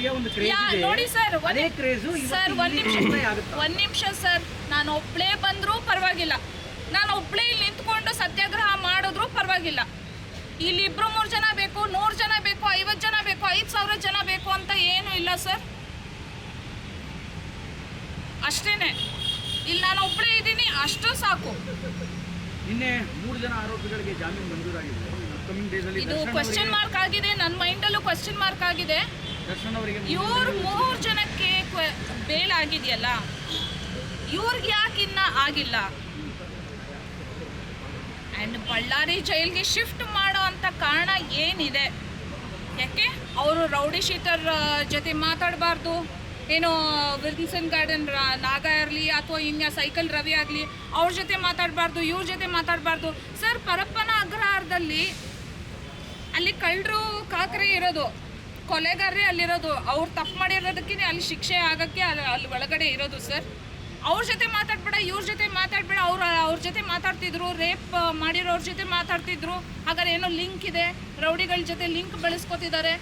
ಅವರಿಗೆ ಒಂದು ಕ್ರೇಜ್ ಇದೆ. ನೋಡಿ ಸರ್, ಅದೇ ಕ್ರೇಜ್ ಸರ್ ಒಂದ್ ನಿಮಿಷ ಸರ್, ನಾನು ಒಬ್ಳೇ ಬಂದರೂ ಪರವಾಗಿಲ್ಲ, ನಾನು ಒಬ್ಳೇ ಇಲ್ಲಿ ನಿಂತ್ಕೊಂಡು ಸತ್ಯಾಗ್ರಹ ಮಾಡಿದ್ರು ಪರವಾಗಿಲ್ಲ. ಇಲ್ಲಿ 2-3 ಜನ ಬೇಕು, 100 ಜನ ಬೇಕು, 50 ಜನ ಬೇಕು, 5,000 ಜನ ಬೇಕು ಅಂತ ಏನು ಇಲ್ಲ ಸರ್. ಅಷ್ಟೇನೆ, ಇಲ್ಲಿ ನಾನು ಒಬ್ಳೇ ಇದ್ದೀನಿ, ಅಷ್ಟು ಸಾಕು. ನಿನ್ನೆ 3 ಜನ ಆರೋಪಿಗಳಿಗೆ ಜಾಮೀನು ಮಂಜೂರಾಗಿದೆ. ಇದು ಕ್ವಶನ್ ಮಾರ್ಕ್ ಆಗಿದೆ, ನನ್ನ ಮೈಂಡಲ್ಲೂ ಕ್ವಶನ್ ಮಾರ್ಕ್ ಆಗಿದೆ. ಇವ್ರು 3 ಜನಕ್ಕೆ ಬೇಲ್ ಆಗಿದೆಯಲ್ಲ, ಇವ್ರಿಗೆ ಯಾಕೆ ಇನ್ನ ಆಗಿಲ್ಲ? ಆ್ಯಂಡ್ ಬಳ್ಳಾರಿ ಜೈಲ್ಗೆ ಶಿಫ್ಟ್ ಮಾಡೋ ಅಂಥ ಕಾರಣ ಏನಿದೆ? ಯಾಕೆ ಅವರು ರೌಡಿ ಶೀಟರ್ ಜೊತೆ ಮಾತಾಡಬಾರ್ದು, ಏನೋ ವಿಲ್ಸನ್ ಗಾರ್ಡನ್ ನಾಗ ಇರಲಿ ಅಥವಾ ಇನ್ಯಾ ಸೈಕಲ್ ರವಿ ಆಗಲಿ ಅವ್ರ ಜೊತೆ ಮಾತಾಡಬಾರ್ದು, ಇವ್ರ ಜೊತೆ ಮಾತಾಡಬಾರ್ದು. ಸರ್, ಪರಪ್ಪನ ಅಗ್ರಹಾರದಲ್ಲಿ ಅಲ್ಲಿ ಕಳ್ಳರು ಕಾಕರೆ ಇರೋದು, ಕೊಲೆಗಾರರೇ ಅಲ್ಲಿರೋದು. ಅವ್ರು ತಪ್ಪು ಮಾಡಿರೋದಕ್ಕೆ ಅಲ್ಲಿ ಶಿಕ್ಷೆ ಆಗೋಕ್ಕೆ ಅಲ್ಲಿ ಒಳಗಡೆ ಇರೋದು ಸರ್. ಅವ್ರ ಜೊತೆ ಮಾತಾಡ್ಬೇಡ, ಇವ್ರ ಜೊತೆ ಮಾತಾಡಬೇಡ. ಅವ್ರ ಜೊತೆ ಮಾತಾಡ್ತಿದ್ರು, ರೇಪ್ ಮಾಡಿರೋರ ಜೊತೆ ಮಾತಾಡ್ತಿದ್ರು. ಹಾಗಾದ್ರೆ ಏನೋ ಲಿಂಕ್ ಇದೆ, ರೌಡಿಗಳ ಜೊತೆ ಲಿಂಕ್ ಬೆಳೆಸ್ಕೊತಿದ್ದಾರೆ.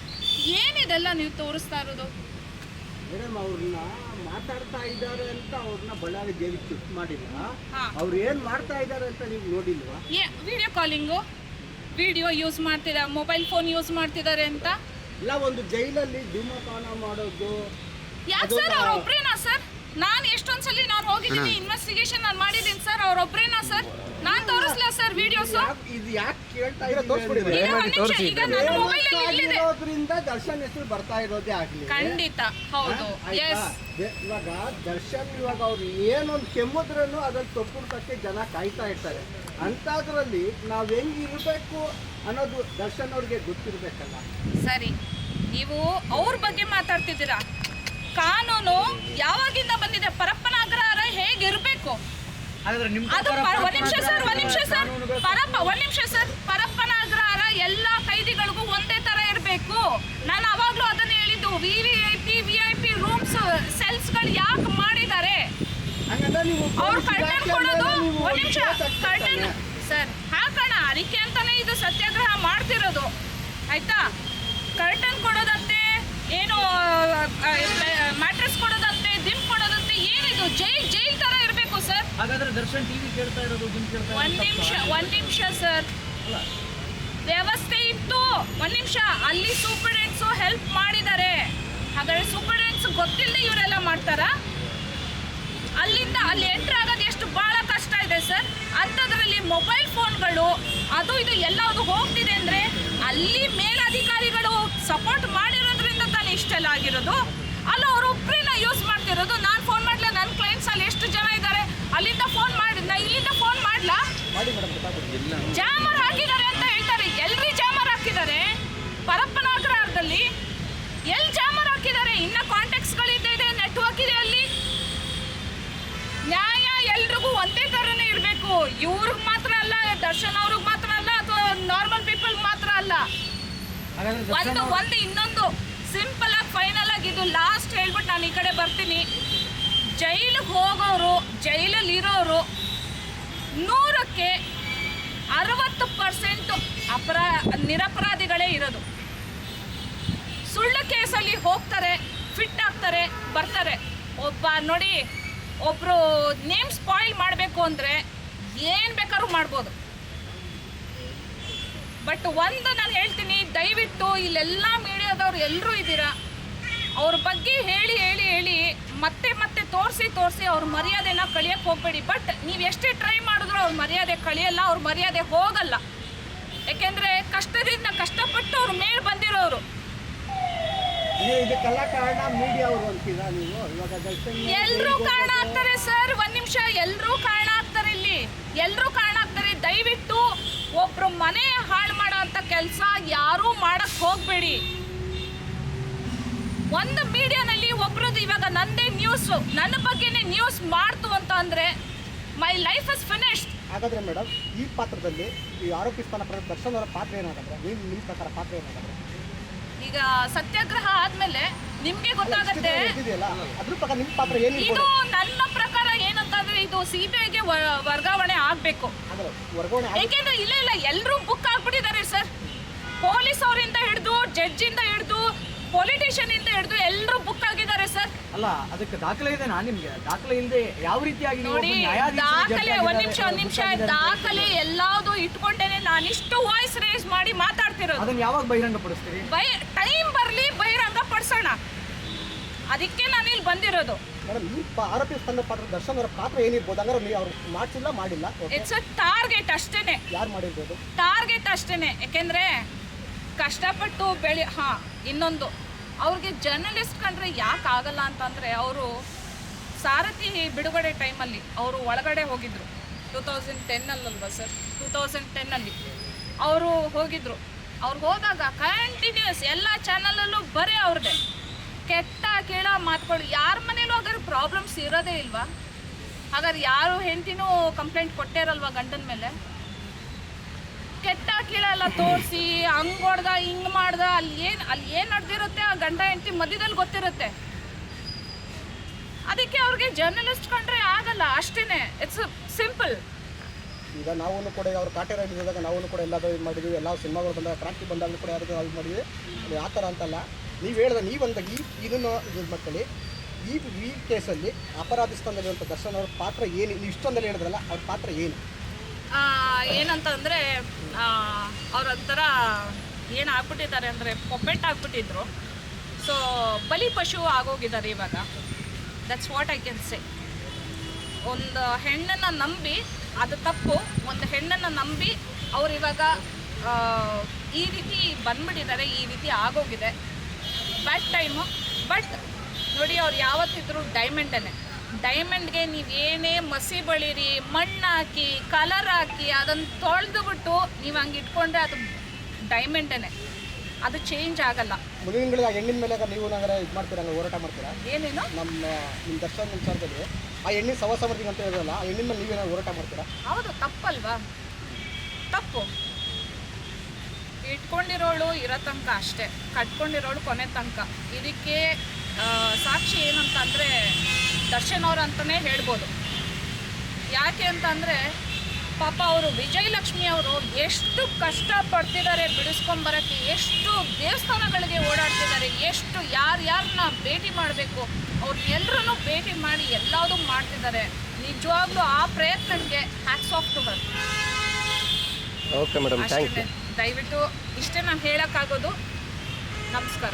ಏನಿದೆಲ್ಲ ನೀವು ತೋರಿಸ್ತಾ ಇರೋದು? ಮೇಡಮ್, ಅವ್ರನ್ನ ಮಾತಾಡ್ತಾ ಇದ್ದಾರೆ ಅಂತ ಅವ್ರನ್ನ ಬಳ್ಳಾರಿ ಜೈಲಿಗೆ ಶಿಫ್ಟ್ ಮಾಡಿಲ್ಲ. ಅವ್ರು ಏನ್ ಮಾಡ್ತಾ ಇದ್ದಾರೆ ಅಂತ ನೀವು ನೋಡಿಲ್ವಾ? ವಿಡಿಯೋ ಕಾಲಿಂಗು, ವಿಡಿಯೋ ಯೂಸ್ ಮಾಡ್ತಿದ್ದಾರೆ, ಮೊಬೈಲ್ ಫೋನ್ ಯೂಸ್ ಮಾಡ್ತಿದ್ದಾರೆ ಅಂತ. ಇಲ್ಲ, ಒಂದು ಜೈಲಲ್ಲಿ ಧೂಮಪಾನ ಮಾಡೋದು ಯಾಕೆ ಸರ್? ಅವ್ರೊಬ್ರೇನಾ ಸರ್? ನಾನು ಎಷ್ಟೊಂದ್ಸಲಿ ನಾನು ಹೋಗಿದ್ದೀನಿ, ಇನ್ವೆಸ್ಟಿಗೇಷನ್ ನಾನು ಮಾಡಿದ್ದೀನಿ ಸರ್. ಅವ್ರೊಬ್ರೇನಾ ಸರ್? ನಾನು ತೋರಿಸ್ಲಾ ಸರ್ ವಿಡಿಯೋಸ್? ಇದು ಯಾಕೆ ಕೇಳ್ತಾ ಇರೋದ್ರಿಂದ ದರ್ಶನ್ ಹೆಸರು ಬರ್ತಾ ಇರೋದೇ ಆಗ್ಲಿ. ಖಂಡಿತ ಹೌದು. ಇವಾಗ ದರ್ಶನ್ ಇವಾಗ ಅವ್ರು ಏನೊಂದು ಕೆಮ್ಮುದ್ರೂ ಅದ್ರಲ್ಲಿ ತಪ್ಪುಡ್ತಕ್ಕೆ ಜನ ಕಾಯ್ತಾ ಇರ್ತಾರೆ. ಅಂತದ್ರಲ್ಲಿ ನಾವ್ ಹೆಂಗ್ ಇರ್ಬೇಕು ಅನ್ನೋದು ದರ್ಶನ್ ಅವ್ರಿಗೆ ಗೊತ್ತಿರ್ಬೇಕಲ್ಲ. ಸರಿ, ನೀವು ಅವ್ರ ಬಗ್ಗೆ ಮಾತಾಡ್ತಿದ್ದೀರಾ. ಕಾನೂನು ಯಾವಾಗಿಂದ ಬಂದಿದೆ? ಪರಪ್ಪನ ಅಗ್ರಹಾರ ಹೇಗಿರ್ಬೇಕು ಅದು? ಒಂದ್ ನಿಮಿಷ ಸರ್, ಪರಪ್ಪನ ಅಗ್ರಹಾರ ಎಲ್ಲ ಕೈದಿಗಳಿಗೂ ಒಂದೇ ತರ ಇರಬೇಕು. ನಾನು ಅವಾಗ್ಲೂ ಅದನ್ನ ಹೇಳಿದ್ದು. VIP ರೂಮ್ಸ್, ಸೆಲ್ಸ್ಗಳು ಯಾಕೆ ಮಾಡಿದ್ದಾರೆ? ಅವ್ರು ಕರ್ಟನ್ ಕೊಡೋದು, ಒಂದ್ ನಿಮಿಷ, ಕರ್ಟನ್ ಸರ್ ಹಾಕೋಣ ಅದಕ್ಕೆ ಅಂತಾನೆ ಇದು ಸತ್ಯಾಗ್ರಹ ಮಾಡ್ತಿರೋದು, ಆಯ್ತಾ? ಕರ್ಟನ್ ಕೊಡೋದಂತೆ, ಏನು ಮ್ಯಾಟ್ರೆಸ್ ಕೊಡೋದಂತೆ, ದಿಮ್ ಕೊಡೋದಂತೆ, ಏನಿದು? ಜೈಲ್ ತರ ಇರಬೇಕು ಸರ್. ಹಾಗಾದ್ರೆ ದರ್ಶನ್ ಟಿವಿ ಕೇಳ್ತಾ ಇರೋದು, ಒಂದ್ ನಿಮಿಷ ಸರ್, ವ್ಯವಸ್ಥೆ ಇತ್ತು. ಒಂದ್ ನಿಮಿಷ, ಅಲ್ಲಿ ಸೂಪರ್ಡೆಂಟ್ಸು ಹೆಲ್ಪ್ ಮಾಡಿದ್ದಾರೆ. ಹಾಗಾದ್ರೆ ಸೂಪರ್ಡೆಂಟ್ಸ್ ಗೊತ್ತಿಲ್ಲದೆ ಇವರೆಲ್ಲ ಮಾಡ್ತಾರಾ? ಅಲ್ಲಿಂದ ಅಲ್ಲಿ ಎಂಟ್ರ್ ಆಗೋದು ಎಷ್ಟು ಬಹಳ ಕಷ್ಟ ಇದೆ ಸರ್. ಅಂಥದ್ರಲ್ಲಿ ಮೊಬೈಲ್ ಫೋನ್ಗಳು ಅದು ಇದು ಎಲ್ಲದು ಹೋಗ್ತಿದೆ ಅಂದರೆ ಅಲ್ಲಿ ಮೇಲಧಿಕಾರಿಗಳು ಸಪೋರ್ಟ್ ಮಾಡಿರೋದ್ರಿಂದ ತಾನೇ ಇಷ್ಟೆಲ್ಲ ಆಗಿರೋದು. ಅಲ್ಲ, ಅವರೊಬ್ಬರೇನ ಯೂಸ್ ಮಾಡ್ತಿರೋದು. ನಾನು ಫೋನ್ ಮಾಡಲ, ನನ್ನ ಕ್ಲೈಂಟ್ಸ್ ಅಲ್ಲಿ ಎಷ್ಟು ಜನ ಇದ್ದಾರೆ, ಅಲ್ಲಿಂದ ಫೋನ್ ಮಾಡಿ, ಇಲ್ಲಿಂದ ಫೋನ್ ಮಾಡಲಾ? ಜಾಮರ್ ಹಾಕಿದ್ದಾರೆ ಅಂತ ಹೇಳ್ತಾರೆ. ಎಲ್ರಿ ಜಾಮರ್ ಹಾಕಿದ್ದಾರೆ? ಪರಪ್ಪನ ಅಗ್ರಹಾರದಲ್ಲಿ ಎಲ್ಲಿ ಜಾಮರ್ ಹಾಕಿದ್ದಾರೆ? ಇನ್ನ ಕಾಂಟ್ಯಾಕ್ಟ್ಸ್ಗಳಿದೆ, ನೆಟ್ವರ್ಕ್ ಇದೆ ಅಲ್ಲಿ. ನ್ಯಾಯ ಎಲ್ರಿಗೂ ಒಂದೇ ಥರನೇ ಇರಬೇಕು. ಇವ್ರಿಗೆ ಮಾತ್ರ ಅಲ್ಲ, ದರ್ಶನ್ ಅವ್ರಿಗೆ ಮಾತ್ರ ಅಲ್ಲ, ಅಥವಾ ನಾರ್ಮಲ್ ಪೀಪಲ್ ಮಾತ್ರ ಅಲ್ಲ. ಒಂದು ಇನ್ನೊಂದು ಸಿಂಪಲ್ ಆಗಿ ಫೈನಲ್ ಆಗಿ ಇದು ಲಾಸ್ಟ್ ಹೇಳ್ಬಿಟ್ಟು ನಾನು ಈ ಕಡೆ ಬರ್ತೀನಿ. ಜೈಲಿಗೆ ಹೋಗೋರು, ಜೈಲಲ್ಲಿ ಇರೋರು 100ಕ್ಕೆ 60% ನಿರಪರಾಧಿಗಳೇ ಇರೋದು. ಸುಳ್ಳು ಕೇಸಲ್ಲಿ ಹೋಗ್ತಾರೆ, ಫಿಟ್ ಆಗ್ತಾರೆ, ಬರ್ತಾರೆ. ನೋಡಿ, ಒಬ್ಬರು ನೇಮ್ ಸ್ಪಾಯಿಲ್ ಮಾಡಬೇಕು ಅಂದರೆ ಏನು ಬೇಕಾದ್ರೂ ಮಾಡ್ಬೋದು. ಬಟ್ ಒಂದು ನಾನು ಹೇಳ್ತೀನಿ, ದಯವಿಟ್ಟು ಇಲ್ಲೆಲ್ಲ ಮೀಡಿಯಾದವ್ರು ಎಲ್ಲರೂ ಇದ್ದೀರಾ, ಅವ್ರ ಬಗ್ಗೆ ಹೇಳಿ ಹೇಳಿ ಹೇಳಿ ಮತ್ತೆ ಮತ್ತೆ ತೋರಿಸಿ ಅವ್ರ ಮರ್ಯಾದೆನ ಕಳಿಯಕ್ಕೆ ಹೋಗಬೇಡಿ. ಬಟ್ ನೀವು ಎಷ್ಟೇ ಟ್ರೈ ಮಾಡಿದ್ರು ಅವ್ರ ಮರ್ಯಾದೆ ಕಳಿಯಲ್ಲ, ಅವ್ರ ಮರ್ಯಾದೆ ಹೋಗಲ್ಲ. ಯಾಕೆಂದರೆ ಕಷ್ಟಪಟ್ಟು ಅವ್ರ ಮೇಲೆ ಬಂದಿರೋರು. ಇದಕ್ಕೆಲ್ಲ ಕಾರಣ ಮೀಡಿಯಾ ಅವರು ಅಂತೀರಾ ನೀವು? ಎಲ್ಲರೂ ಕಾರಣ ಆಗ್ತಾರೆ ಸರ್. ಒಂದ್ ನಿಮಿಷ, ಎಲ್ಲರೂ ಕಾರಣ ಆಗ್ತಾರೆ. ಇಲ್ಲಿ ಎಲ್ಲರೂ ಕಾರಣ ಆಗ್ತಾರೆ. ದಯವಿಟ್ಟು ಒಬ್ರು ಮನೆ ಹಾಳು ಮಾಡೋ ಅಂತ ಕೆಲಸ ಯಾರೂ ಮಾಡಕ್ ಹೋಗ್ಬೇಡಿ. ಒಂದು ಮೀಡಿಯಾನಲ್ಲಿ ಒಬ್ರದ್ದು ಇವಾಗ ನಂದೇ ನ್ಯೂಸ್, ನನ್ನ ಬಗ್ಗೆನೇ ನ್ಯೂಸ್ ಮಾಡ್ತು ಅಂತ ಅಂದ್ರೆ ಮೈ ಲೈಫ್ ಇಸ್ ಫಿನಿಶ್ಡ್. ಹಾಗಾದ್ರೆ ಮೇಡಮ್, ಈ ಪಾತ್ರದಲ್ಲಿ ಈ ಆರೋಪಿಸ್ತಾನ ದರ್ಶನ್ ಅವರ ಪಾತ್ರ ಏನಾಗುತ್ತೆ? ನಿಮ್ಮ ಪ್ರಕಾರ ಪಾತ್ರ ಏನಾಗುತ್ತೆ? ಈಗ ಸತ್ಯಾಗ್ರಹ ಆದ್ಮೇಲೆ ನಿಮ್ಗೆ ಗೊತ್ತಾಗತ್ತೆ. ಇದು ನನ್ನ ಪ್ರಕಾರ ಏನಂತಂದ್ರೆ ಇದು CBIಗೆ ವರ್ಗಾವಣೆ ಆಗ್ಬೇಕು. ಯಾಕೆಂದ್ರೆ ಇಲ್ಲ ಎಲ್ಲರೂ ಬುಕ್ ಆಗ್ಬಿಟ್ಟಿದ್ದಾರೆ ಸರ್. ಪೊಲೀಸ್ ಅವರಿಂದ ಹಿಡಿದು, ಜಡ್ಜಿಂದ ಹಿಡಿದು, ಪೊಲಿಟಿಷಿಯನ್ ಇಂದ ಹಿಡಿದು ಎಲ್ಲ ಅಲ್ಲ ಅದಕ್ಕೆ ದಾಖಲೆ ಇದೆ ನಿಮ್ಗೆ ದಾಖಲೆ ಇಲ್ಲದೆ ಯಾವ ರೀತಿಯಾಗಿ ನೀವು ನೋಡಿ, ಒಬ್ಬ ನ್ಯಾಯಾಧೀಶರು ದಾಖಲೆ ಜಡ್ಜ್ ಒಂದ್ ನಿಮಿಷ ಆಗಿದ್ದಾರೆ, ದಾಖಲೆ ಎಲ್ಲಾವುದು ಇಟ್ಕೊಂಡೇನೆ ನಾನಿಷ್ಟು ವಾಯ್ಸ್ ರೇಸ್ ಮಾಡಿ ಮಾತಾಡ್ತಿರೋದು. ಅದನ್ನ ಯಾವಾಗ ಬಹಿರಂಗಪಡಿಸ್ತೀರಿ? ಟೈಮ್ ಬರ್ಲಿ ಬಹಿರಂಗ ಪಡಿಸೋಣ, ಅದಕ್ಕೆ ನಾನು ಇಲ್ಲಿ ಬಂದಿರೋದು. ಮೇಡಮ್ ಈ ಆರೋಪಿ ತಂದ ಪಾತ್ರ ದರ್ಶನ್ ಅವರ ಪಾತ್ರ ಏನಿರ್ಬೋದು? ಹಂಗಾರೆ ನೀವು ಅವ್ರು ಮಾಡಿಸಿಲ್ಲ ಮಾಡಿಲ್ಲ ಇಟ್ಸ್ ಅ ಟಾರ್ಗೆಟ್ ಅಷ್ಟೇನೆ, ಯಾರು ಮಾಡಿರ್ಬೋದು? ಟಾರ್ಗೆಟ್ ಅಷ್ಟೇನೆ. ಯಾಕೆಂದ್ರೆ ಕಷ್ಟಪಟ್ಟು ಇನ್ನೊಂದು ಅವ್ರಿಗೆ ಜರ್ನಲಿಸ್ಟ್ ಕಂಡ್ರೆ ಯಾಕೆ ಆಗಲ್ಲ ಅಂತಂದರೆ, ಅವರು ಸಾರಥಿ ಬಿಡುಗಡೆ ಟೈಮಲ್ಲಿ ಅವರು ಒಳಗಡೆ ಹೋಗಿದ್ರು 2010ಅಲ್ವಾ ಸರ್, 2010ಅಲ್ಲಿ ಅವರು ಹೋಗಿದ್ರು. ಅವ್ರು ಹೋದಾಗ ಕಂಟಿನ್ಯೂಸ್ ಎಲ್ಲ ಚಾನಲಲ್ಲೂ ಬರೀ ಅವ್ರದ್ದೇ ಕೆಟ್ಟ ಕೀಳ ಮಾತುಗಳು. ಯಾರ ಮನೇಲೂ ಹಾಗಾದ್ರೆ ಪ್ರಾಬ್ಲಮ್ಸ್ ಇರೋದೇ ಇಲ್ವಾ? ಹಾಗಾದ್ರೆ ಯಾರು ಹೆಂಡತಿನೂ ಕಂಪ್ಲೇಂಟ್ ಕೊಟ್ಟೇರಲ್ವಾ ಗಂಡನ ಮೇಲೆ? ಕೆಟ್ಟ ಕೀಳ ಎಲ್ಲ ತೋರಿಸಿ ಹಂಗೆ ಹೊಡ್ದ ಹಿಂಗೆ ಮಾಡ್ದ, ಅಲ್ಲಿ ಏನು ನಡೆದಿರುತ್ತೆ ಆ ಗಂಡ ಹೆಂಡತಿ ಮಧ್ಯದಲ್ಲಿ ಗೊತ್ತಿರುತ್ತೆ. ಅದಕ್ಕೆ ಅವ್ರಿಗೆ ಜರ್ನಲಿಸ್ಟ್ ಕಂಡ್ರೆ ಆಗಲ್ಲ ಅಷ್ಟೇನೆ. It's simple. ಈಗ ನಾವು ಕೂಡ ಅವ್ರು ಕಾಟೇರ ಹಿಡಿದಾಗ ನಾವು ಕೂಡ ಎಲ್ಲಾದರೂ ಇದು ಮಾಡಿದ್ವಿ, ಎಲ್ಲ ಸಿನಿಮಾಗಳು ಬಂದಾಗ ಕ್ರಾಂತಿ ಬಂದಾಗ ಕೂಡ ಯಾರು ಇದು ಮಾಡಿದ್ವಿ. ಅದು ಆ ಥರ ಅಂತಲ್ಲ, ನೀವು ಹೇಳಿದ ನೀವಂದಾಗ ಇದನ್ನು ಇದು ಮಾಡ್ಕೊಳ್ಳಿ. ಈ ಕೇಸಲ್ಲಿ ಅಪರಾಧಿ ಸ್ಥಾನದಲ್ಲಿರುವಂಥ ದರ್ಶನ್ ಅವ್ರ ಪಾತ್ರ ಏನು? ನೀವು ಇಷ್ಟೊಂದಲ್ಲಿ ಹೇಳಿದ್ರಲ್ಲ, ಅವ್ರ ಪಾತ್ರ ಏನು? ಏನಂತಂದರೆ ಅವ್ರೊಂಥರ ಏನು ಆಗ್ಬಿಟ್ಟಿದ್ದಾರೆ ಅಂದರೆ ಪೊಪೆಟ್ ಆಗ್ಬಿಟ್ಟಿದ್ರು. ಸೊ ಬಲಿ ಪಶು ಆಗೋಗಿದ್ದಾರೆ ಇವಾಗ. That's what I can say. ಒಂದು ಹೆಣ್ಣನ್ನು ನಂಬಿ, ಅದು ತಪ್ಪು, ಒಂದು ಹೆಣ್ಣನ್ನು ನಂಬಿ ಅವ್ರು ಇವಾಗ ಈ ರೀತಿ ಬಂದ್ಬಿಟ್ಟಿದ್ದಾರೆ, ಈ ರೀತಿ ಆಗೋಗಿದೆ. ಬ್ಯಾಡ್ ಟೈಮು. ಬಟ್ ನೋಡಿ, ಅವ್ರು ಯಾವತ್ತಿದ್ರು ಡೈಮಂಡ್ಗೆ ನೀವೇನೇ ಮಸಿ ಬಳಿರಿ, ಮಣ್ಣು ಹಾಕಿ, ಕಲರ್ ಹಾಕಿ, ಅದನ್ನು ತೊಳೆದುಬಿಟ್ಟು ನೀವು ಹಂಗೆ ಇಟ್ಕೊಂಡ್ರೆ ಅದು ಡೈಮಂಡೇ, ಅದು ಚೇಂಜ್ ಆಗಲ್ಲ. ಮುಂದಿನ ತಿಂಗಳಿಗೆ ಆ ಹೆಣ್ಣಿನ ಮೇಲೆ ನೀವು ನಂಗೆ ಇದು ಮಾಡ್ತೀರಾ, ಹಂಗೆ ಹೋರಾಟ ಮಾಡ್ತೀರಾ? ಏನೇನು ನಿಮ್ಮ ದರ್ಶನ ವಿಚಾರದಲ್ಲಿ ಆ ಹೆಣ್ಣಿನ ಸವಾಸ ಮಾಡ್ತೀನಿ ಅಂತ ಹೇಳಿದ್ರಲ್ಲ, ಆ ಹೆಣ್ಣಿನ ಮೇಲೆ ನೀವೇನೋ ಹೋರಾಟ ಮಾಡ್ತೀರಾ? ಹೌದು, ತಪ್ಪಲ್ವಾ? ತಪ್ಪು. ಇಟ್ಕೊಂಡಿರೋಳು ಇರೋ ತನಕ ಅಷ್ಟೇ, ಕಟ್ಕೊಂಡಿರೋಳು ಕೊನೆ ತನಕ. ಇದಕ್ಕೆ ಸಾಕ್ಷಿ ಏನಂತ ಅಂದರೆ ದರ್ಶನ್ ಅವ್ರು ಅಂತಲೇ ಹೇಳ್ಬೋದು. ಯಾಕೆ ಅಂತಂದರೆ ಪಾಪ ಅವರು ವಿಜಯಲಕ್ಷ್ಮಿ ಅವರು ಎಷ್ಟು ಕಷ್ಟಪಡ್ತಿದ್ದಾರೆ ಬಿಡಿಸ್ಕೊಂಬರೋಕ್ಕೆ, ಎಷ್ಟು ದೇವಸ್ಥಾನಗಳಿಗೆ ಓಡಾಡ್ತಿದ್ದಾರೆ, ಎಷ್ಟು ಯಾರನ್ನ ಭೇಟಿ ಮಾಡಬೇಕು ಅವ್ರನ್ನೆಲ್ಲರೂ ಭೇಟಿ ಮಾಡಿ ಎಲ್ಲದೂ ಮಾಡ್ತಿದ್ದಾರೆ. ನಿಜವಾಗ್ಲೂ ಆ ಪ್ರಯತ್ನಕ್ಕೆ hats off to her. Okay madam, thank you. ದಯವಿಟ್ಟು ಇಷ್ಟೇ ನಾನು ಹೇಳೋಕ್ಕಾಗೋದು. ನಮಸ್ಕಾರ.